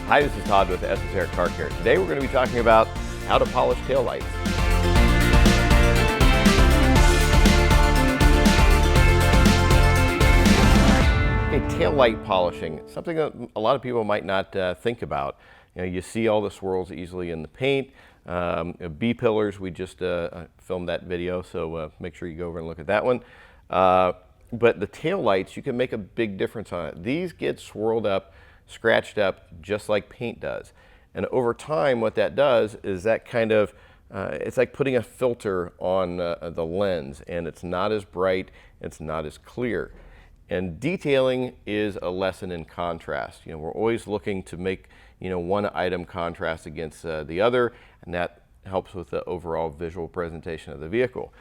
Hi, this is Todd with ESOTERIC Car Care. Today we're going to be talking about how to polish taillights. Okay, taillight polishing, something that a lot of people might not think about. You know, you see all the swirls easily in the paint. B-pillars, we just filmed that video, so make sure you go over and look at that one. But the taillights, you can make a big difference on it. These get swirled up, scratched up, just like paint does. And over time, what that does is that kind of, it's like putting a filter on the lens, and it's not as bright, it's not as clear. And detailing is a lesson in contrast. You know, we're always looking to make, you know, one item contrast against the other, and that helps with the overall visual presentation of the vehicle.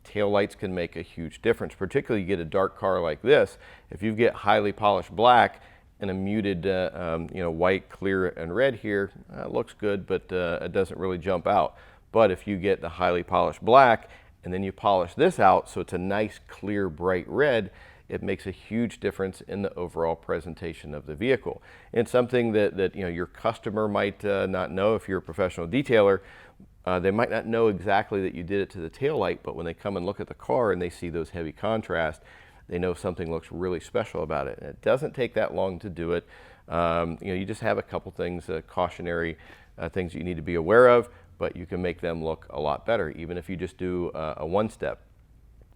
Taillights can make a huge difference, particularly you get a dark car like this. If you get highly polished black and a muted you know, white, clear, and red here, it looks good, but it doesn't really jump out. But if you get the highly polished black and then you polish this out so it's a nice, clear, bright red, it makes a huge difference in the overall presentation of the vehicle. And it's something that you know, your customer might not know. If you're a professional detailer, they might not know exactly that you did it to the taillight, but when they come and look at the car and they see those heavy contrast, they know something looks really special about it. And it doesn't take that long to do it. You know, you just have a couple things, cautionary things you need to be aware of, but you can make them look a lot better, even if you just do a one-step.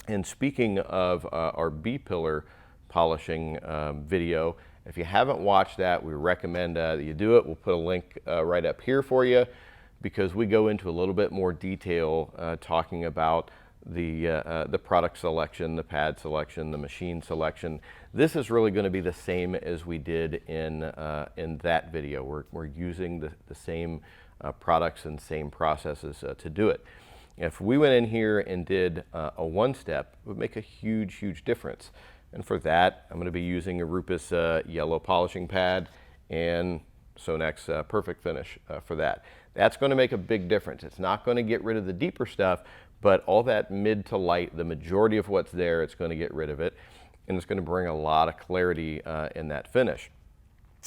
And speaking of our B-pillar polishing video, if you haven't watched that, we recommend that you do it. We'll put a link right up here for you, because we go into a little bit more detail talking about the product selection, the pad selection, the machine selection. This is really going to be the same as we did in that video. We're using the same products and same processes to do it. If we went in here and did a one-step, it would make a huge, huge difference. And for that, I'm going to be using a Rupus yellow polishing pad and Sonax Perfect Finish for that. That's going to make a big difference. It's not going to get rid of the deeper stuff, but all that mid to light, the majority of what's there, it's going to get rid of it. And it's going to bring a lot of clarity in that finish.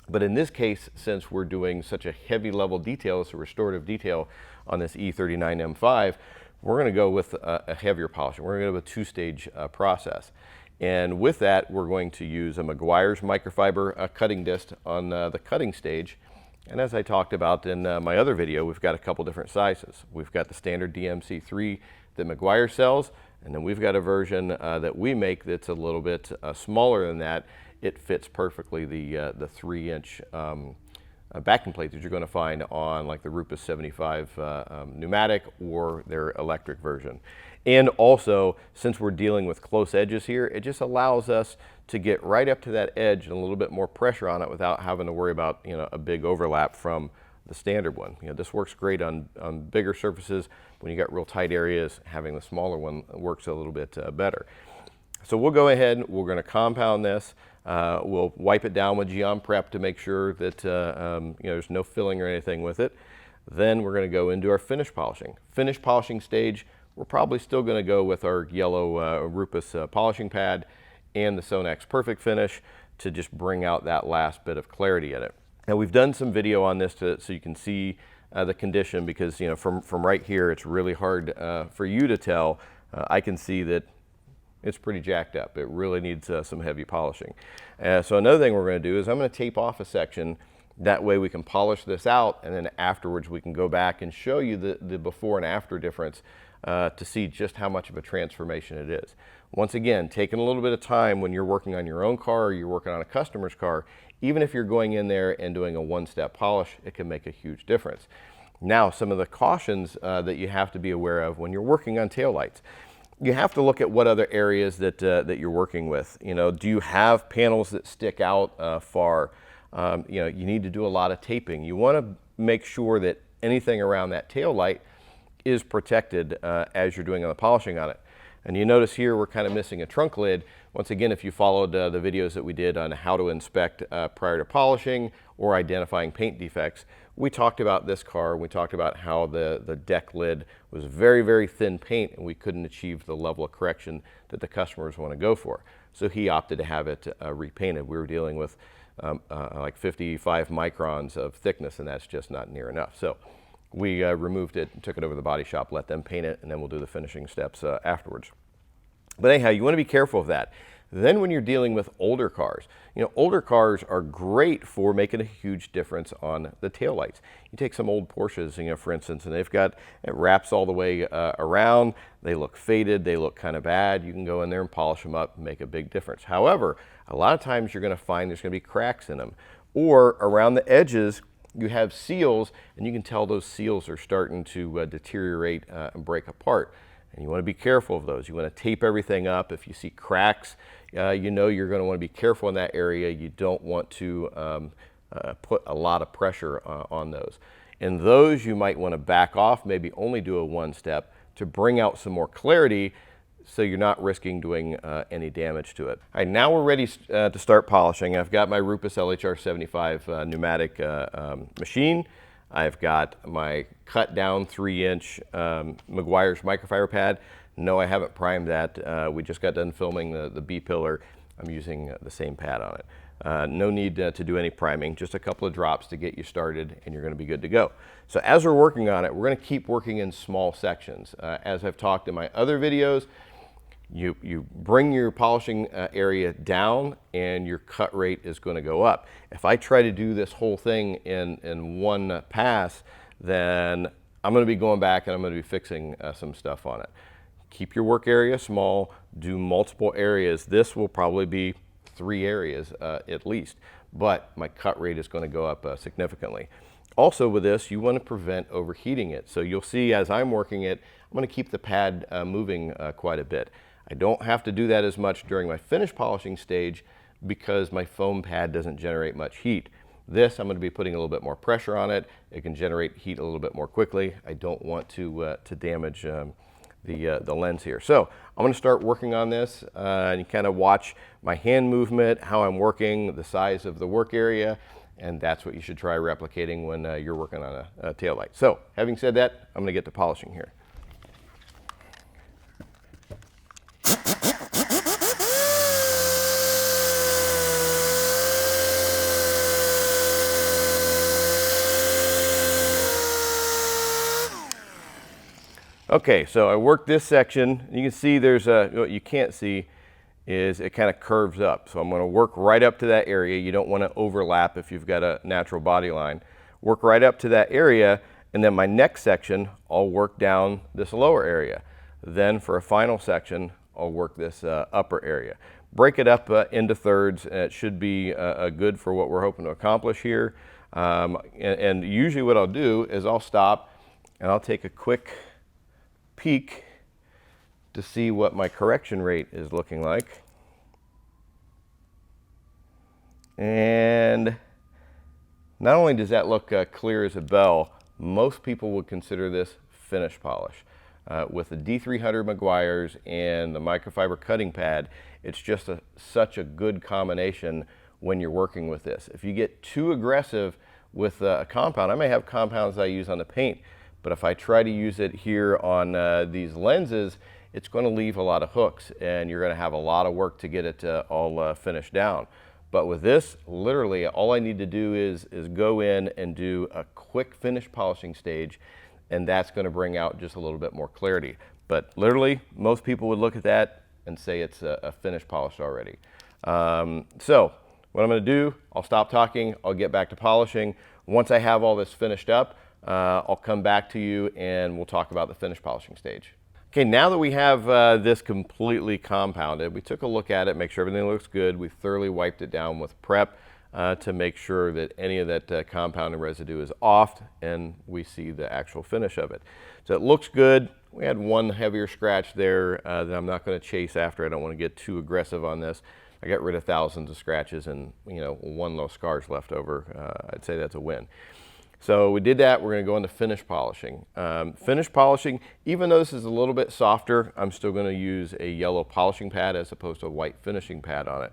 But in this case, since we're doing such a heavy level detail, it's a restorative detail on this E39 M5, we're going to go with a heavier polishing. We're going to go with a two-stage process. And with that, we're going to use a Meguiar's microfiber cutting disc on the cutting stage. And as I talked about in my other video, we've got a couple different sizes. We've got the standard DMC3 that Meguiar sells, and then we've got a version that we make that's a little bit smaller than that. It fits perfectly the 3-inch backing plate that you're going to find on like the Rupus 75 pneumatic or their electric version. And also, since we're dealing with close edges here, it just allows us to get right up to that edge and a little bit more pressure on it without having to worry about, you know, a big overlap from the standard one. You know, this works great on bigger surfaces. When you got real tight areas, having the smaller one works a little bit better. So we'll go ahead, we're going to compound this. We'll wipe it down with Geom Prep to make sure that you know, there's no filling or anything with it. Then we're going to go into our finish polishing. Finish polishing stage, we're probably still going to go with our yellow Rupus polishing pad and the Sonax Perfect Finish to just bring out that last bit of clarity in it. Now we've done some video on this so you can see the condition, because you know, from right here it's really hard for you to tell. I can see that it's pretty jacked up. It really needs some heavy polishing. So another thing we're going to do is I'm going to tape off a section. That way we can polish this out, and then afterwards we can go back and show you the before and after difference to see just how much of a transformation it is. Once again, taking a little bit of time when you're working on your own car or you're working on a customer's car, even if you're going in there and doing a one-step polish, it can make a huge difference. Now, some of the cautions that you have to be aware of when you're working on taillights. You have to look at what other areas that you're working with. You know, do you have panels that stick out far? You know, you need to do a lot of taping. You want to make sure that anything around that tail light is protected as you're doing the polishing on it. And you notice here we're kind of missing a trunk lid. Once again, if you followed the videos that we did on how to inspect prior to polishing or identifying paint defects, we talked about this car. We talked about how the deck lid was very, very thin paint, and we couldn't achieve the level of correction that the customers want to go for. So he opted to have it repainted. We were dealing with like 55 microns of thickness, and that's just not near enough. So we removed it and took it over to the body shop, let them paint it, and then we'll do the finishing steps afterwards. But anyhow, you want to be careful of that. Then when you're dealing with older cars, older cars are great for making a huge difference on the taillights. You take some old Porsches, for instance, and they've got, it wraps all the way around. They look faded, they look kind of bad. You can go in there and polish them up and make a big difference. However, a lot of times you're going to find there's going to be cracks in them. Or around the edges, you have seals, and you can tell those seals are starting to deteriorate and break apart. And you want to be careful of those. You want to tape everything up. If you see cracks, you're going to want to be careful in that area. You don't want to put a lot of pressure on those. In those, you might want to back off, maybe only do a one step to bring out some more clarity so you're not risking doing any damage to it. All right, now we're ready to start polishing. I've got my Rupus LHR75 pneumatic machine. I've got my cut down 3-inch Meguiar's microfiber pad. No, I haven't primed that. We just got done filming the B pillar. I'm using the same pad on it. No need to do any priming, just a couple of drops to get you started, and you're going to be good to go. So as we're working on it, we're going to keep working in small sections. As I've talked in my other videos, you bring your polishing area down and your cut rate is going to go up. If I try to do this whole thing in one pass, then I'm going to be going back and I'm going to be fixing some stuff on it. Keep your work area small, do multiple areas. This will probably be 3 areas at least, but my cut rate is going to go up significantly. Also with this, you want to prevent overheating it. So you'll see as I'm working it, I'm going to keep the pad moving quite a bit. I don't have to do that as much during my finish polishing stage because my foam pad doesn't generate much heat. This, I'm going to be putting a little bit more pressure on it. It can generate heat a little bit more quickly. I don't want to damage the lens here. So I'm going to start working on this and you kind of watch my hand movement, how I'm working, the size of the work area, and that's what you should try replicating when you're working on a tail light. So having said that, I'm going to get to polishing here. Okay, so I worked this section. You can see there's what you can't see is it kind of curves up. So I'm going to work right up to that area. You don't want to overlap if you've got a natural body line. Work right up to that area, and then my next section, I'll work down this lower area. Then for a final section, I'll work this upper area. Break it up into thirds, and it should be good for what we're hoping to accomplish here. And usually what I'll do is I'll stop and I'll take a quick peek to see what my correction rate is looking like. And not only does that look clear as a bell, most people would consider this finish polish. With the D300 Meguiar's and the microfiber cutting pad, it's just such a good combination when you're working with this. If you get too aggressive with a compound, I may have compounds I use on the paint, but if I try to use it here on these lenses, it's going to leave a lot of hooks and you're going to have a lot of work to get it all finished down. But with this, literally all I need to do is go in and do a quick finish polishing stage, and that's going to bring out just a little bit more clarity. But literally, most people would look at that and say it's a finished polish already. So what I'm going to do, I'll stop talking, I'll get back to polishing. Once I have all this finished up, I'll come back to you and we'll talk about the finish polishing stage. Okay, now that we have this completely compounded, we took a look at it, make sure everything looks good. We thoroughly wiped it down with prep to make sure that any of that compounded residue is off and we see the actual finish of it. So it looks good. We had one heavier scratch there that I'm not going to chase after. I don't want to get too aggressive on this. I got rid of thousands of scratches and one little scar's left over. I'd say that's a win. So we did that. We're going to go into finish polishing. Finish polishing, even though this is a little bit softer, I'm still going to use a yellow polishing pad as opposed to a white finishing pad on it.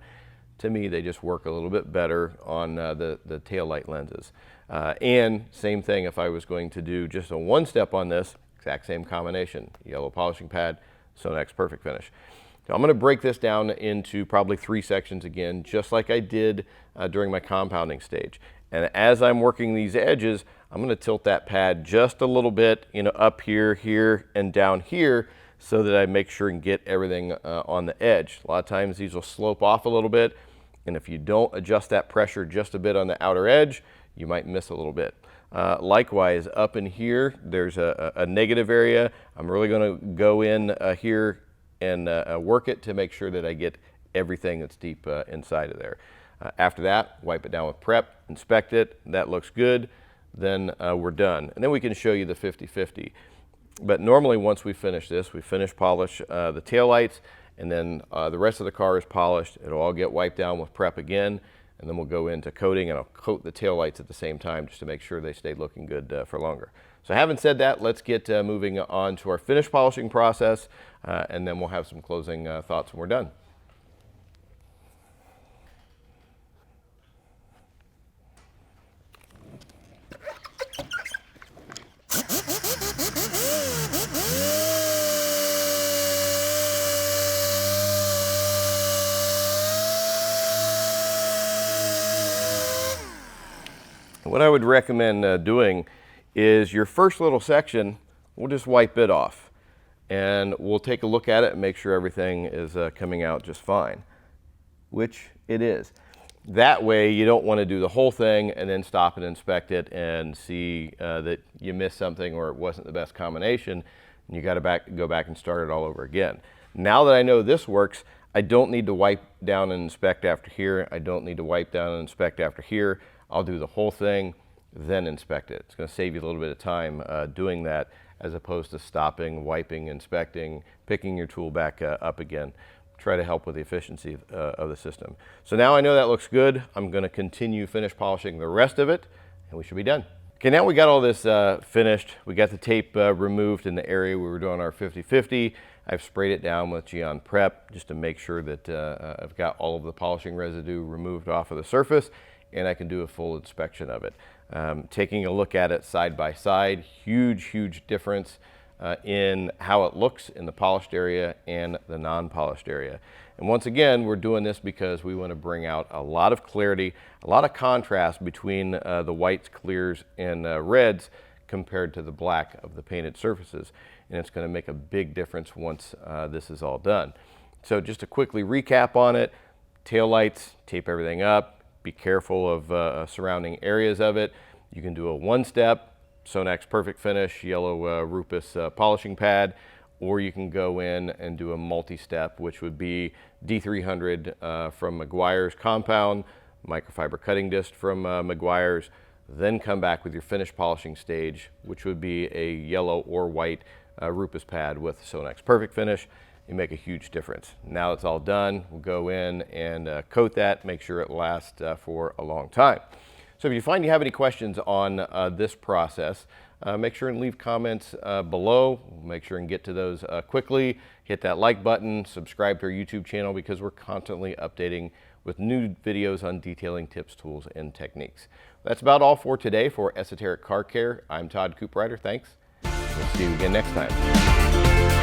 To me, they just work a little bit better on the tail light lenses. And same thing if I was going to do just a one step on this, exact same combination, yellow polishing pad, Sonex Perfect Finish. So I'm going to break this down into probably 3 sections again, just like I did during my compounding stage. And as I'm working these edges, I'm going to tilt that pad just a little bit, up here, here, and down here, so that I make sure and get everything on the edge. A lot of times these will slope off a little bit, and if you don't adjust that pressure just a bit on the outer edge, you might miss a little bit. Likewise, up in here, there's a negative area. I'm really going to go in here and work it to make sure that I get everything that's deep inside of there. After that, wipe it down with prep, inspect it. That looks good. Then we're done. And then we can show you the 50-50. But normally once we finish this, we finish polish the taillights, and then the rest of the car is polished. It'll all get wiped down with prep again, and then we'll go into coating, and I'll coat the taillights at the same time just to make sure they stay looking good for longer. So having said that, let's get moving on to our finish polishing process, and then we'll have some closing thoughts when we're done. What I would recommend doing is your first little section, we'll just wipe it off, and we'll take a look at it and make sure everything is coming out just fine, which it is. That way you don't want to do the whole thing and then stop and inspect it and see that you missed something or it wasn't the best combination, and you got to go back and start it all over again. Now that I know this works, I don't need to wipe down and inspect after here. I don't need to wipe down and inspect after here. I'll do the whole thing, then inspect it. It's going to save you a little bit of time doing that, as opposed to stopping, wiping, inspecting, picking your tool back up again. Try to help with the efficiency of the system. So now I know that looks good. I'm going to continue finish polishing the rest of it, and we should be done. Okay, now we got all this finished. We got the tape removed in the area we were doing our 50-50. I've sprayed it down with Geon Prep just to make sure that I've got all of the polishing residue removed off of the surface, and I can do a full inspection of it. Taking a look at it side by side, huge difference in how it looks in the polished area and the non-polished area. And once again, we're doing this because we want to bring out a lot of clarity, a lot of contrast between the whites, clears, and reds compared to the black of the painted surfaces. And it's going to make a big difference once this is all done. So just to quickly recap on it, taillights, tape everything up. Be careful of surrounding areas of it. You can do a one-step, Sonax Perfect Finish, yellow Rupus polishing pad, or you can go in and do a multi-step, which would be D300 from Meguiar's compound, microfiber cutting disc from Meguiar's, then come back with your finish polishing stage, which would be a yellow or white Rupus pad with Sonax Perfect Finish. You make a huge difference. Now it's all done, we'll go in and coat that, make sure it lasts for a long time. So if you find you have any questions on this process, make sure and leave comments below. Make sure and get to those quickly. Hit that like button, subscribe to our YouTube channel, because we're constantly updating with new videos on detailing tips, tools, and techniques. That's about all for today for Esoteric Car Care. I'm Todd Cooprider, thanks. We'll see you again next time.